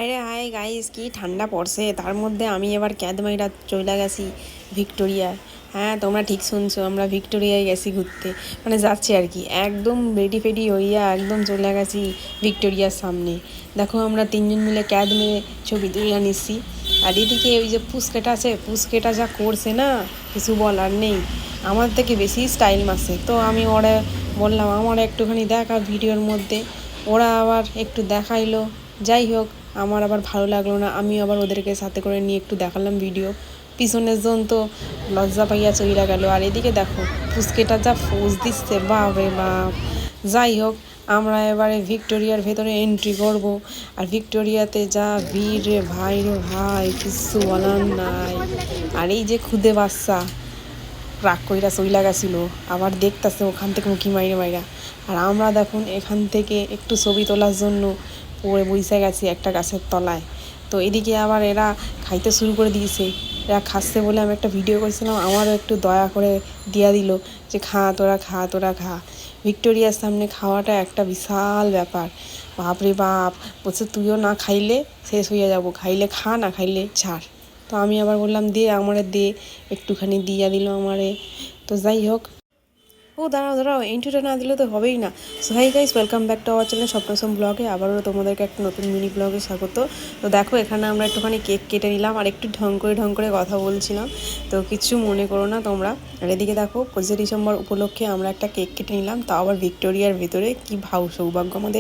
আরে hi guys, কি ঠান্ডা পড়ছে। তার মধ্যে আমি এবার ক্যাদমাইরা চলে গেছি ভিক্টোরিয়া। হ্যাঁ, তোমরা ঠিক শুনছো, আমরা ভিক্টোরিয়ায় গেছি ঘুরতে, মানে যাচ্ছি আর কি। একদম রেডি ফেডি হইয়া একদম চলে গেছি ভিক্টোরিয়ার সামনে। দেখো আমরা তিনজন মিলে ক্যাদমে ছবি তুলে নিচ্ছি। আর এদিকে ওই যে পুস্কেটা আছে, পুস্কেটা যা করছে না, কিছু বলার নেই। আমার থেকে বেশি স্টাইল মারছে। তো আমি ওরা বললাম আমার একটুখানি দেখা ভিডিওর মধ্যে। ওরা আবার একটু দেখাইলো। যাই হোক, আমার আবার ভালো লাগলো না। আমি আবার ওদেরকে সাথে করে নিয়ে একটু দেখালাম ভিডিও। পিছনের জন তো লজ্জা পাইয়া চইলা গেল। আর এদিকে দেখো ফুচকেটা যা ফোজ দিচ্ছে, বাপ রে বাপ। যাই হোক, আমরা এবারে ভিক্টোরিয়ার ভেতরে এন্ট্রি করব। আর ভিক্টোরিয়াতে যা ভিড় রে ভাই, কিছু বলার নাই। আর এই যে খুদে বাচ্চা রাগ কইরা চইলা গেছিল, আবার দেখতেছে ওখান থেকে উঁকি মাইরা। আর আমরা দেখুন এখান থেকে একটু ছবি তোলার জন্য পড়ে বইসে গেছি একটা গাছের তলায়। তো এদিকে আবার এরা খাইতে শুরু করে দিয়েছে। এরা খাচ্ছে বলে আমি একটা ভিডিও করেছিলাম, আমারও একটু দয়া করে দিয়া দিল যে খা তোরা খা। ভিক্টোরিয়ার সামনে খাওয়াটা একটা বিশাল ব্যাপার। বাপরে বাপ, বলছে তুইও না খাইলে শেষ হয়ে যাবো, খাইলে খা, না খাইলে ছাড়। তো আমি আবার বললাম দে আমারে দে, একটুখানি দিয়া দিল আমারে। তো যাই হোক, ও দাঁড়াও ইন্ট্রোটা না দিলে তো হবেই না। So hi guys, welcome back to our channel Swapnasom ব্লগে। আবারও তোমাদেরকে একটা নতুন মিনি ব্লগে স্বাগত। তো দেখো এখানে আমরা একটুখানি কেক কেটে নিলাম আর একটু ঢং করে কথা বলছিলাম। তো কিছু মনে করো না তোমরা। আর এদিকে দেখো 25 ডিসেম্বর উপলক্ষে আমরা একটা কেক কেটে নিলাম, তাও আবার ভিক্টোরিয়ার ভেতরে। কি সৌভাগ্য আমাদের।